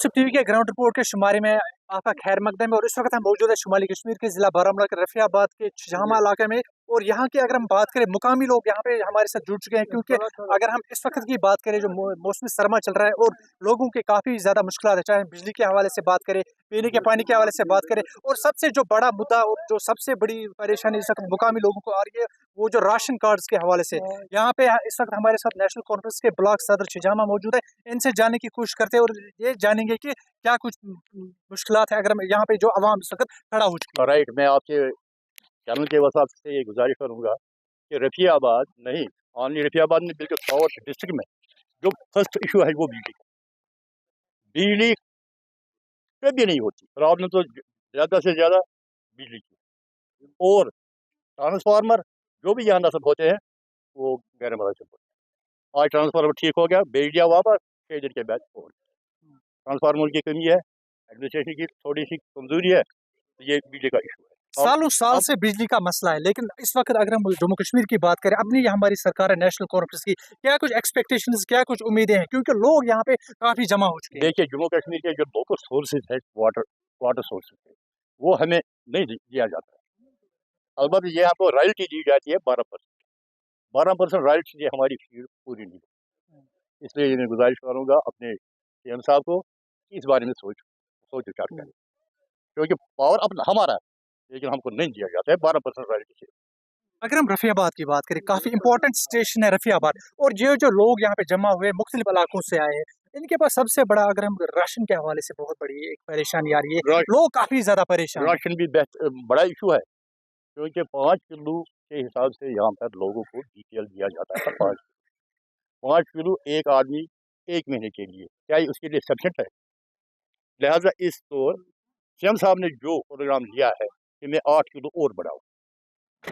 मुनसिफ TV के ground report के शुमारे में आपका खैर मकदम है और इस वक्त हम मौजूद है शुमाली कश्मीर के जिला बारामूला के रफियाबाद के छजामा इलाके में। और यहाँ की अगर हम बात करें, मुकामी लोग यहाँ पे हमारे साथ जुड़ चुके हैं, क्योंकि अगर हम इस वक्त की बात करें जो मौसमी सरमा चल रहा है और लोगों के काफ़ी ज़्यादा मुश्किल है, चाहे बिजली के हवाले से बात करें, पीने के पानी के हवाले से बात करें, और सबसे जो बड़ा मुद्दा और जो सबसे बड़ी परेशानी इस वक्त मुकामी लोगों को आ रही है वो जो राशन कार्ड्स के हवाले से। यहाँ पे इस वक्त हमारे साथ नेशनल कॉन्फ्रेंस के ब्लॉक सदर छजामा मौजूद है। इनसे जानने की कोशिश करते हैं और ये जानेंगे कि क्या कुछ मुश्किलात है अगर हम यहाँ पे जो आवाम इस वक्त खड़ा हो चुकी है। राइट, मैं आपके चैनल के वसात से ये गुजारिश करूँगा कि रफियाबाद नहीं, ऑनली रफियाबाद में बल्कि साउथ डिस्ट्रिक्ट में जो फर्स्ट इशू है वो बिजली कभी नहीं होती। प्रॉब्लम तो ज़्यादा से ज़्यादा बिजली की, और ट्रांसफार्मर जो भी यहाँ नस्ब होते हैं वो गैर मुनासिब होते हैं। आज ट्रांसफार्मर ठीक हो गया, भेज दिया वापस, 6 दिन के बाद हो गया। ट्रांसफार्मर की कमी है, एडमिनिस्ट्रेशन की थोड़ी सी कमजोरी है, ये बिजली का इशू है। सालों साल से बिजली का मसला है, लेकिन इस वक्त अगर हम जम्मू कश्मीर की बात करें, अपनी हमारी सरकार है नेशनल कॉन्फ्रेंस की, क्या कुछ एक्सपेक्टेशंस, क्या कुछ उम्मीदें हैं, क्योंकि लोग यहाँ पे काफी जमा हो चुके हैं। देखिए, जम्मू कश्मीर के जो लोकल सोर्सेज है, वाटर सोर्सेज है, वो हमें नहीं दिया जाता है। अलबत्ता ये हमको रॉयल्टी दी जाती है 12% रॉयल्टी, हमारी फीस पूरी नहीं है। इसलिए मैं गुजारिश करूँगा अपने सीएम साहब को कि इस बारे में सोच विचार करें, क्योंकि पावर अपना हमारा है, लेकिन हमको नहीं दिया जाता है 12% रॉयल्टी से। अगर हम रफियाबाद की बात करें, काफी इंपॉर्टेंट स्टेशन है रफियाबाद, और जो लोग यहाँ पे जमा हुए मुख्तलिफ इलाकों से आए हैं, इनके पास सबसे बड़ा अगर हम राशन के हवाले से बहुत बड़ी एक परेशानी आ रही है, लोग काफी ज्यादा परेशान हैं। राशन भी बड़ा इशू है, क्योंकि 5 किलो के हिसाब से यहाँ पर लोगों को BPL दिया जाता है। 5 किलो एक आदमी 1 महीने के लिए, क्या उसके लिए सफिशिएंट है? लिहाजा इस तौर सीएम साहब ने जो प्रोग्राम लिया है कि मैं 8 किलो और बढ़ाऊँ,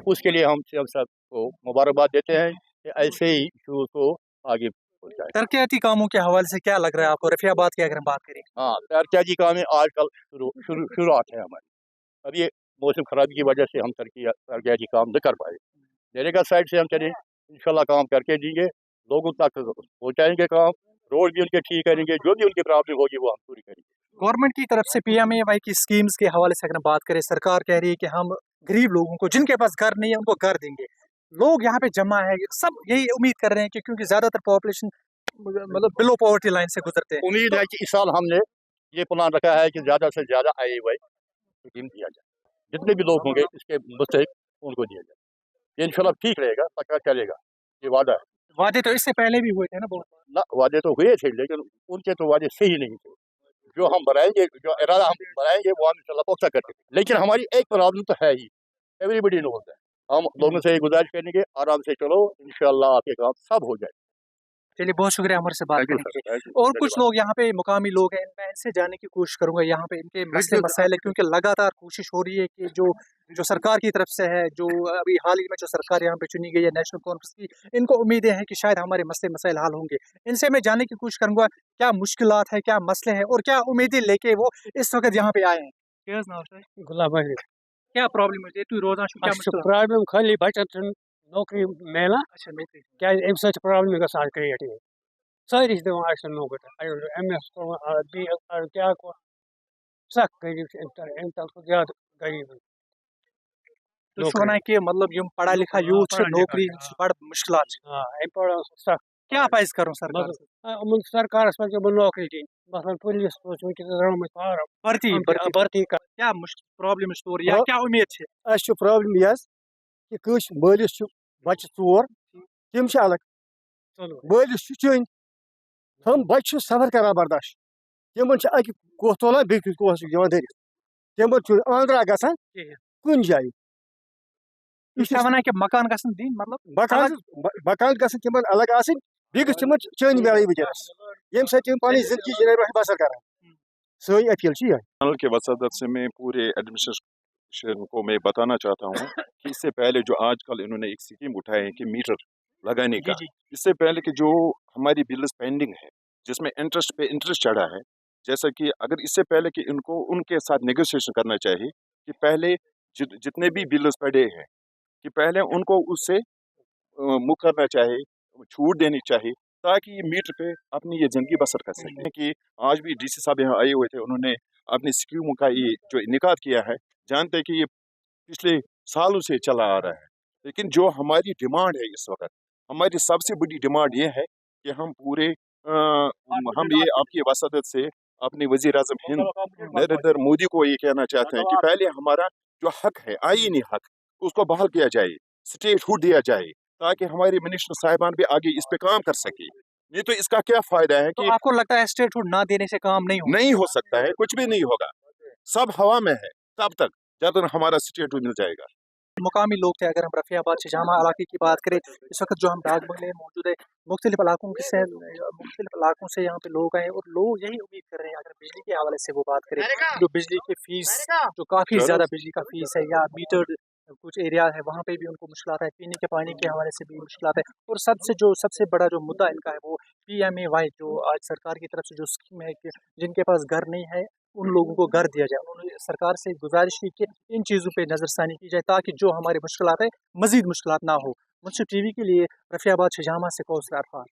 उसके लिए हम सीएम साहब को मुबारकबाद देते हैं कि ऐसे ही इशू को आगे पहुँचाएं। तरक्याती कामों के हवाले से क्या लग रहा है आपको रफियाबाद की अगर हम बात करें? हाँ, तरक्याती काम में आजकल शुरुआत है हमारी। अब ये मौसम खराबी की वजह से हम तरक्याती काम न कर पाए। नरेगा साइड से हम चलें, इंशाल्लाह काम करके देंगे, लोगों तक पहुँचाएंगे काम, रोड भी उनके ठीक करेंगे, जो भी उनकी प्रॉब्लम होगी वो हम पूरी करेंगे। गवर्नमेंट की तरफ से PMAY की स्कीम्स के हवाले से अगर हम बात करें, सरकार कह रही है कि हम गरीब लोगों को, जिनके पास घर नहीं है, उनको घर देंगे। लोग यहाँ पे जमा है, सब यही उम्मीद कर रहे हैं कि क्योंकि ज्यादातर पॉपुलेशन मतलब बिलो पॉवर्टी लाइन से गुजरते हैं। उम्मीद है कि इस साल हमने ये प्लान रखा है कि ज़्यादा से ज़्यादा IAY स्कीम दिया जाए, जितने भी लोग होंगे इसके मुस्तहिक उनको दिया जाए। ये इंशाल्लाह ठीक रहेगा, पक्का चलेगा, ये वादा है। वादे तो इससे पहले भी हुए थे ना बहुत। ना, वादे तो हुए थे, लेकिन उनके तो वादे सही नहीं थे। जो हम बनाएंगे, जो इरादा हम बनाएंगे वो हम इंशाल्लाह पक्का करके, लेकिन हमारी एक प्रॉब्लम तो है ही, एवरीबडी नोज है। हम लोगों से गुजारिश करेंगे, आराम से चलो, इंशाल्लाह आपके काम सब हो जाए। चलिए, बहुत शुक्रिया हमारे से बात करने के लिए। और कुछ लोग यहाँ पे मुकामी लोग हैं, मैं इनसे जानने की कोशिश करूंगा यहाँ पे इनके मसले मसाइल है, क्योंकि लगातार कोशिश हो रही है कि जो सरकार की तरफ से है, जो अभी हाल ही में जो सरकार यहाँ पे चुनी गई है नेशनल कॉन्फ्रेंस की, इनको उम्मीदें हैं कि शायद हमारे मसले मसाइल हल होंगे। इनसे मैं जानने की कोशिश करूंगा क्या मुश्किलात है, क्या मसले हैं और क्या उम्मीदें लेके वो इस वक्त यहाँ पे आए हैं। गुलाब क्या प्रॉब्लम है तू रोजाना प्रॉब्लम खाली बचत नौकरी मिलना क्या प्रॉब्लम गसान क्रिएट सारी दिवान नौकरी MS क्या सख्त गरीब ज्यादा गरीब कि मतलब यम पढ़ा लिखा यूथ नौकरी बड़ मुश्किलात सख्त क्या पाइस करूं सरकार सरकार नौकरी दी मसलन पुलिस भर्ती क्या प्रॉब्लम या क्या उम्मीद है प्रॉब्लम यह कि मालिस बच्चे 4 तम अलग मालिस चन हम बच्चे सफर कर बर्दाश्त तम अक कोह तुलान बेकिस कोहस दिवान धरित तम आंध्रा गसान कुन जाए मकान गसन दिन मतलब मकान गसन तम अलग आसन बेकिस तम चन बेड़े वजरस ये पी जिंदगी बसर कर सही अपील चैनल के वसादत से मैं पूरे एडमिनिस्ट्रेशन को मैं बताना चाहता हूँ कि इससे पहले जो आजकल इन्होंने एक स्कीम उठाई है कि मीटर लगाने का, इससे पहले कि जो हमारी बिल्स पेंडिंग है जिसमें इंटरेस्ट पे इंटरेस्ट चढ़ा है, जैसा कि अगर इससे पहले कि इनको उनके साथ नेगोशिएशन करना चाहिए कि पहले जितने भी बिल्स पड़े हैं कि पहले उनको उससे मुकरना चाहिए, छूट देनी चाहिए, ताकि ये मीटर पे अपनी ये ज़िंदगी बसर कर सकें। कि आज भी डीसी साहब यहाँ आए हुए थे, उन्होंने अपनी स्कीमों का ये जो इनेकाद किया है, जानते हैं कि ये पिछले सालों से चला आ रहा है। लेकिन जो हमारी डिमांड है इस वक्त, हमारी सबसे बड़ी डिमांड ये है कि हम पूरे हम ये आपकी वसादत से अपने वज़ीर आज़म हिंद नरेंद्र मोदी को ये कहना चाहते हैं कि पहले हमारा जो हक है, आईनी हक, उसको बहाल किया जाए, स्टेटहुड दिया जाए, ताकि हमारे मिनिस्टर साहिबान भी आगे इस पे काम कर सके। नहीं तो इसका क्या फायदा है तो कि आपको लगता है स्टेटहुड ना देने से काम नहीं होगा? नहीं हो सकता है, कुछ भी नहीं होगा, सब हवा में है तब तक जब तक हमारा स्टेटहुड मिल जाएगा। मुकामी लोग थे, अगर हम रफियाबाद शहजामा इलाके की बात करें, इस वक्त जो हम डाक बंगले में मौजूद है, मुख्तलिफ इलाकों से यहाँ पे लोग आए और लोग यही उम्मीद कर रहे हैं। अगर बिजली के हवाले से वो बात करें, जो बिजली की फीस, जो काफ़ी ज़्यादा बिजली का फीस है, या मीटर्ड कुछ एरिया है, वहाँ पे भी उनको मुश्किलात है, पीने के पानी के हवाले से भी मुश्किलात है। और सबसे बड़ा जो मुद्दा इनका है वो PMAY, जो आज सरकार की तरफ से जो स्कीम है कि जिनके पास घर नहीं है उन लोगों को घर दिया जाए। उन्होंने सरकार से गुजारिश की कि इन चीज़ों पे नज़रसानी की जाए, ताकि जो हमारी मुश्किलात है मज़ीद मुश्किलात ना हो। मुंसिफ TV के लिए रफियाबाद शहजामा से कौसर अरफात।